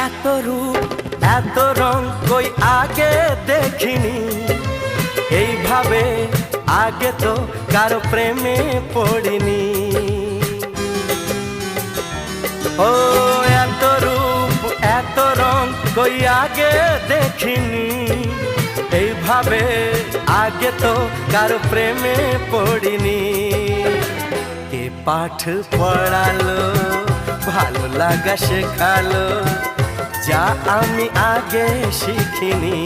এত রূপ এত রং কই আগে দেখিনি, এইভাবে আগে তো কারো প্রেমে পড়িনি। ও এত রূপ এত রং কই আগে দেখিনি, এইভাবে আগে তো কারো প্রেমে পড়িনি। কে পাঠ পড়ালো ভালো লাগা শেখালো, যা আমি আগে শিখিনি।